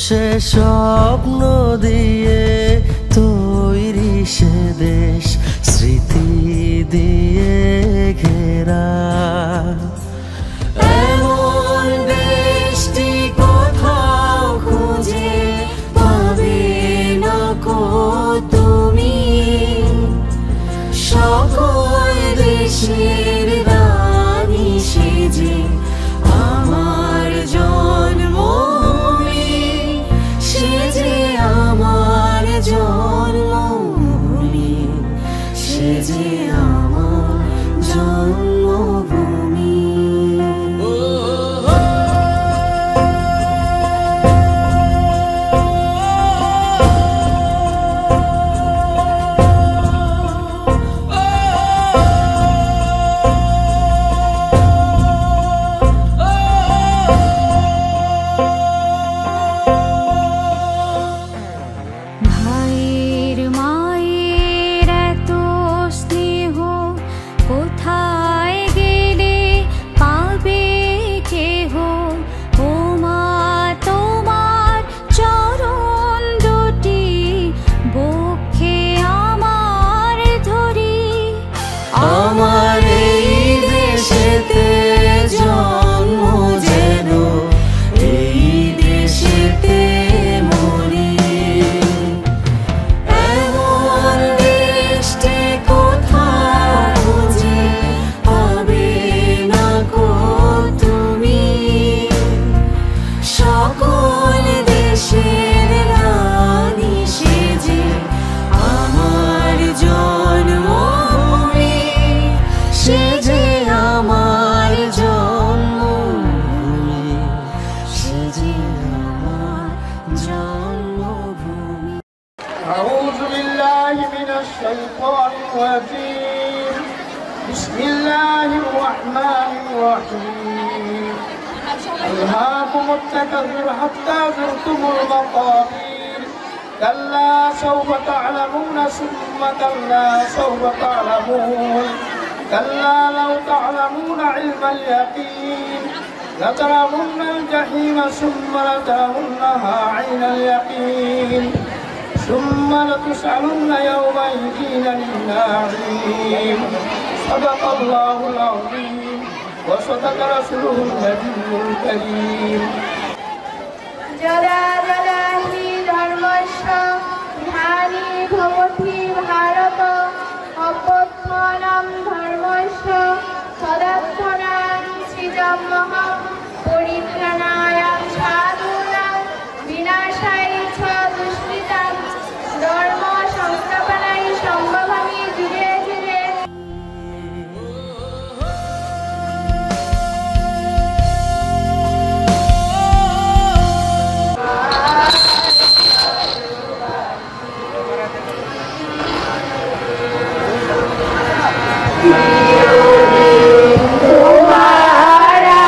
সে স্বপ্ন দিয়ে তৈরি সে দেশ স্মৃতি দিয়ে ঘেরা এমন দেশটি কোথাও খুঁজে পাবে না কো তুমি সকল দেশের রানী সেজে আমার জন্মভূমি সেজে আমার জন্মভূমি সেজে আমার জন্মভূমি আমার এই দেশেতে জন্ম যেন এই দেশেতে মরি এমন দেশটি কোথাও খুঁজে পাবে না কো তুমি সকল দেশের রানী সেজে আমার জন্মভূমি সেজে আমার জন্মভূমি সেজে আমার জন্মভূমি أعوذ بالله من الشيطان الرجيم بسم الله الرحمن الرحيم ألهاكم التكاثر حتى زرتم المقابر كلا سوف تعلمون ثم كلا سوف تعلمون كلا لو تعلمون علم اليقين لترون الجحيم ثم لترونها عين اليقين ثم لتسألن يومئذ عن النعيم صدق الله العظيم وصدق رسوله النبي الكريم जरा जरा हि धर्मस्य ध्यानि भवति भारत अभ्युत्थानं धर्मस्य तदर्थनां सृजमः परित्राणाय साधूनां विनाशाय च दुष्कृतां धर्म संस्थापनाय सम्भवामि जुगे जुगे तुम्हारा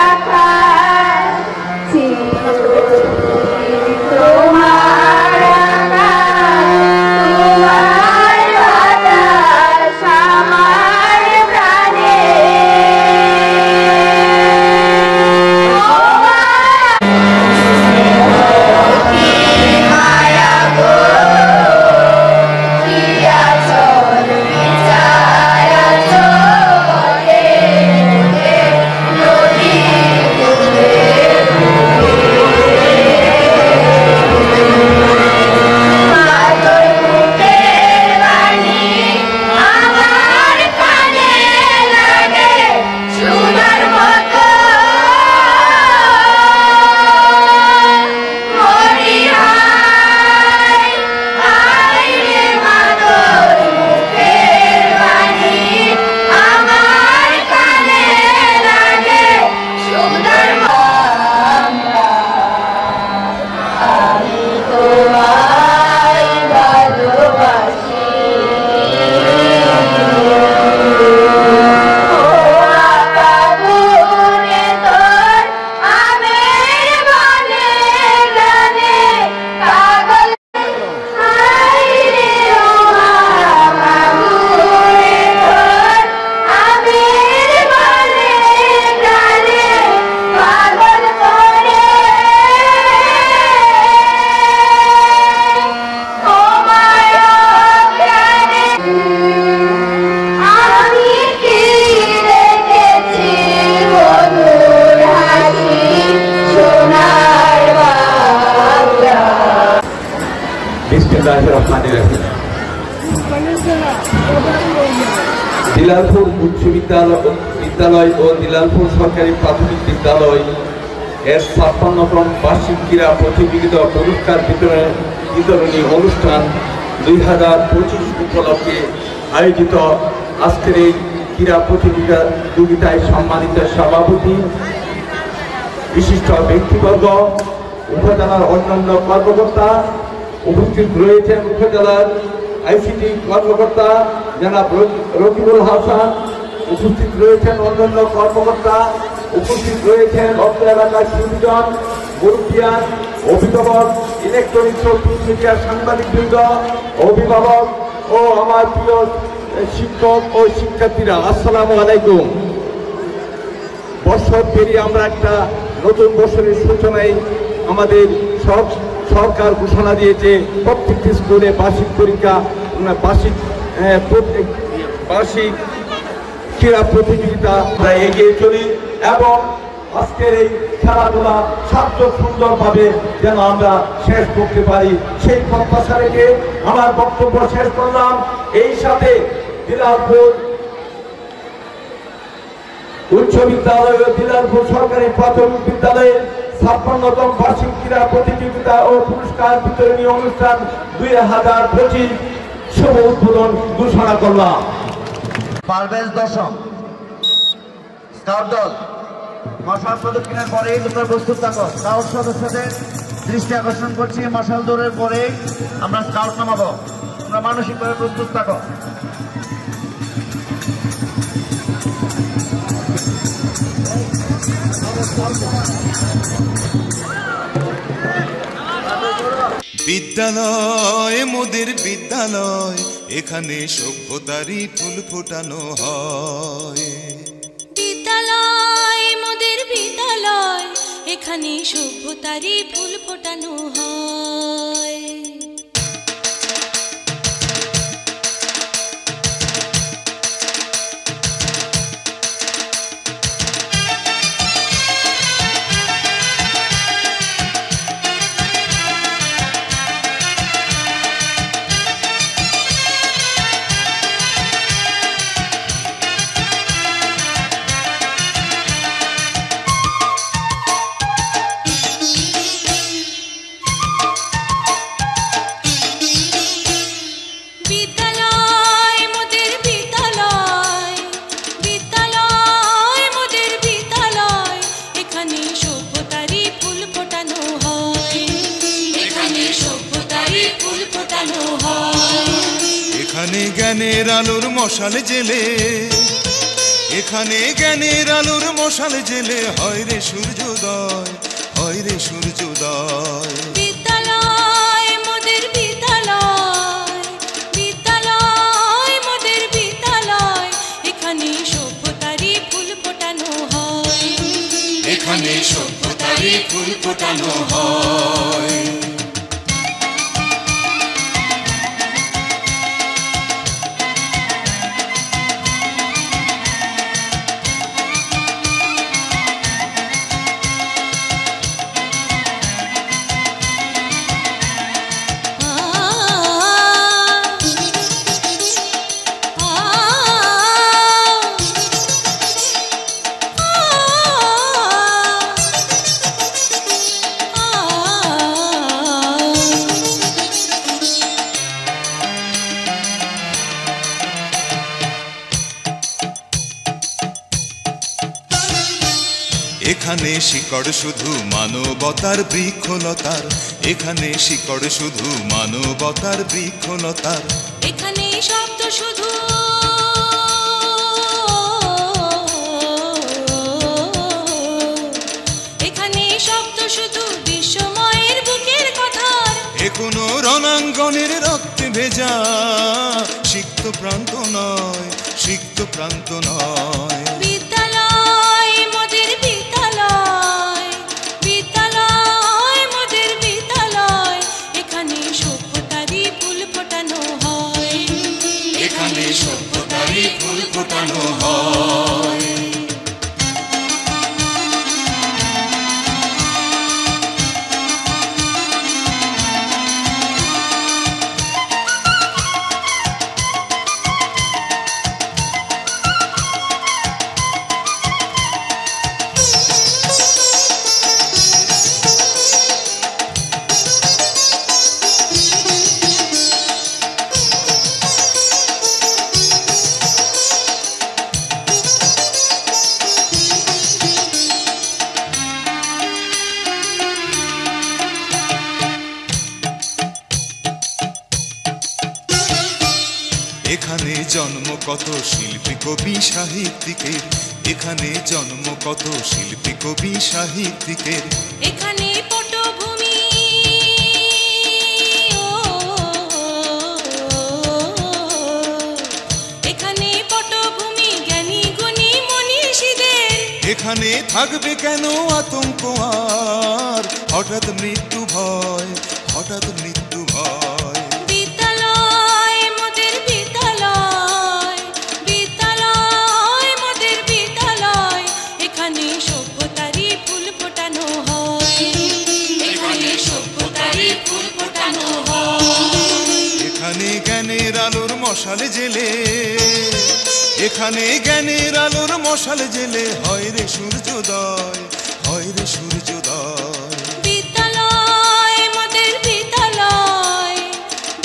বিসমিল্লাহির রহমানির রহিম। দিলালপুর উচ্চ বিদ্যালয় ও দিলালপুর সরকারি প্রাথমিক বিদ্যালয় এর ৫৬তম বার্ষিক ক্রীড়া প্রতিযোগিতা পুরস্কার বিতরণী অনুষ্ঠান ২০২৫ উপলক্ষে আয়োজিত আজকের এই ক্রীড়া প্রতিযোগিতায় সম্মানিত সভাপতি, বিশিষ্ট ব্যক্তিবর্গ, উপজেলার অন্যান্য কর্মকর্তা উপস্থিত রয়েছেন। উপজেলার আইসিটি কর্মকর্তা জনাব রকিবুল হাসান, উপস্থিত রয়েছেন অন্যান্য কর্মকর্তা, উপস্থিত রয়েছেন অত্র এলাকার সুবিজন, মুরব্বিয়ান, অভিভাবক, ইলেকট্রনিক্স ও মিডিয়ার সাংবাদিকবৃন্দ, অভিভাবক ও আমার প্রিয় শিক্ষক ও শিক্ষার্থীরা, আসসালামু আলাইকুম। বছর পেরিয়ে আমরা একটা নতুন বছরের সূচনায় আমাদের সরকার ঘোষণা দিয়েছে প্রত্যেকটি স্কুলে বার্ষিক পরীক্ষা, বার্ষিক ক্রীড়া প্রতিযোগিতা আমরা এগিয়ে চলি এবং আজকের এই খেলাধুলা সার্থক সুন্দরভাবে যেন আমরা শেষ করতে পারি সেই প্রত্যাশা রেখে আমার বক্তব্য শেষ করলাম। এই সাথে দিলালপুর উচ্চ বিদ্যালয় ও দিলালপুর সরকারি প্রাথমিক বিদ্যালয়ে ৫৬তম বার্ষিক ক্রীড়া প্রতিযোগিতা ও পুরস্কার বিতরণী অনুষ্ঠান ২০২৫ শুভ উদ্বোধন ঘোষণা করলাম। পারভেজ দশম স্কাউট দল মশাল প্রদক্ষিণের পরে তোমরা প্রস্তুত থাকো। স্কাউট সদস্যদের দৃষ্টি আকর্ষণ করছি, মশাল দৌড়ের পরে আমরা স্কাউট নামাবো। তোমরা মানসিকভাবে প্রস্তুত থাকো। বিদ্যালয় মোদের বিদ্যালয়, এখানে সভ্যতারই ফুল ফোটানো হয়। বিদ্যালয় মোদের বিদ্যালয়, এখানে সভ্যতারই ফুল ফোটানো হয়। এখানে জ্ঞানের আলোর মশাল জেলে, এখানে জ্ঞানের আলোর মশাল জেলে হয় রে সূর্যোদয়, হয় রে সূর্যোদয়। বিদ্যালয় মোদের বিদ্যালয়, বিদ্যালয় মোদের বিদ্যালয়, এখানে সভ্যতারই ফুল ফোটানো হয়। এখানে সভ্যতারই ফুল ফোটানো হয়। এখানে শিকড় শুধু মানবতার বৃক্ষলতার, এখানে শিকড় শুধু মানবতার বৃক্ষলতার। এখানে শব্দ শুধু এখানে শব্দ শুধু বিশ্বময়ের বুকের কথার। এখনো রণাঙ্গনের রক্তে ভেজা সিক্ত প্রান্ত নয়, সিক্ত প্রান্ত নয়। বিদ্যালয় মোদের বিদ্যালয়, বিদ্যালয় মোদের বিদ্যালয়, এখানে সভ্যতারই ফুল ফোটানো হয়। এখানে সভ্যতারই ফুল ফোটানো হয়। এখানে জন্ম কত শিল্পী কবি সাহিত্যিকের, এখানে জন্ম কত শিল্পী কবি সাহিত্যিকের। এখানে পটভূমি এখানে পটভূমি জ্ঞানী গুণী মনীষীদের। এখানে থাকবে কেন আতঙ্ক আর হঠাৎ মৃত্যু ভয়, হঠাৎ মৃত্যু ভয়। বিদ্যালয় মোদের বিদ্যালয়, বিদ্যালয় মোদের বিদ্যালয়, এখানে সভ্যতারই ফুল ফোটানো হয়, এখানে সভ্যতারই ফুল ফোটানো হয়। এখানে জ্ঞানের আলোর মশাল জেলে, এখানে জ্ঞানের আলোর মশাল জেলে হয় রে সূর্যোদয়, হয় রে সূর্যোদয়। বিদ্যালয় মোদের বিদ্যালয়,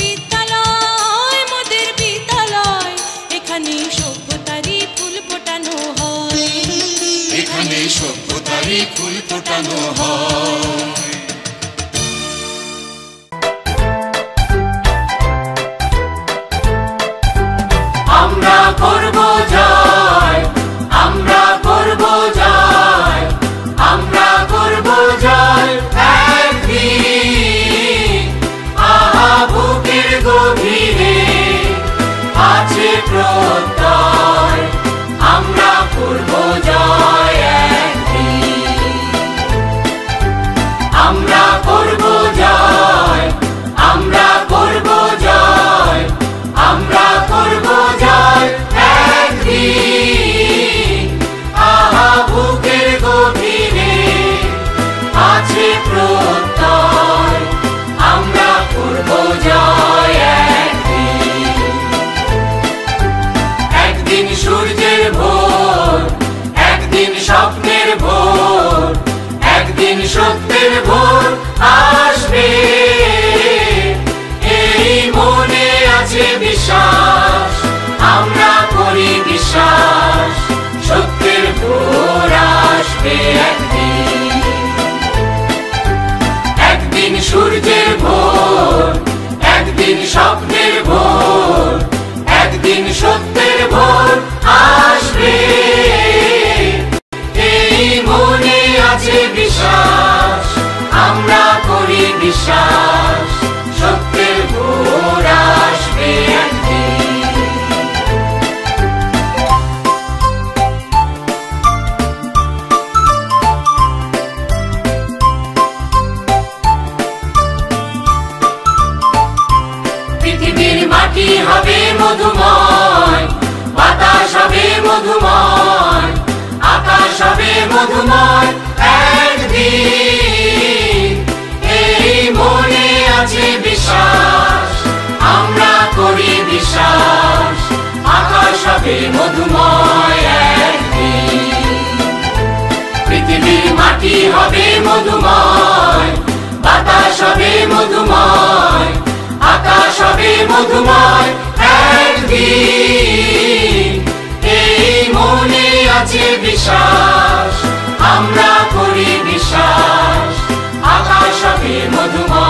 বিদ্যালয় মোদের বিদ্যালয়, এখানে সভ্যতারই ফুল ফোটানো হয়, এখানে সভ্যতারই ফুল ফোটানো হয়। আমরা করব জয়, আমরা করব জয়, আমরা করব জয় একদিন। আহা বুকের গভীরে আছে প্রত্যয়, আমরা করব জয় একদিন। আমরা করব জয়, আমরা করব জয়, আমরা করব জয় একদিন। আহা বুকের গভীরে আছে প্রত্যয়, আমরা করব জয় একদিন। একদিন সূর্যের ভোর, একদিন স্বপ্নের ভোর, একদিন সত্যের ভোর আসবে, এই মনে আছে বিশ্বাস, আমরা করি বিশ্বাস, সত্যের ভোর আসবে একদিন। একদিন সূর্যের ভোর, একদিন স্বপ্নের ভোর, একদিন সত্যের ভোর আসবে, এই মনে আছে বিশ্বাস, আমরা করি বিশ্বাস, সত্যের ভোর আসবে একদিন। পৃথিবীর মাটি হবে মধুময়, বাতাস হবে মধুময়, আকাশ হবে মধুময় একদিন, এই মনে আছে বিশ্বাস, আমরা করি বিশ্বাস, আকাশ হবে মধুময় একদিন। পৃথিবীর মাটি হবে মধুময়, বাতাস হবে মধুময়, আকাশ হবে মধুময় একদিন, এই মনে আছে বিশ্বাস, আমরা করি বিশ্বাস, আকাশ হবে মধুময়।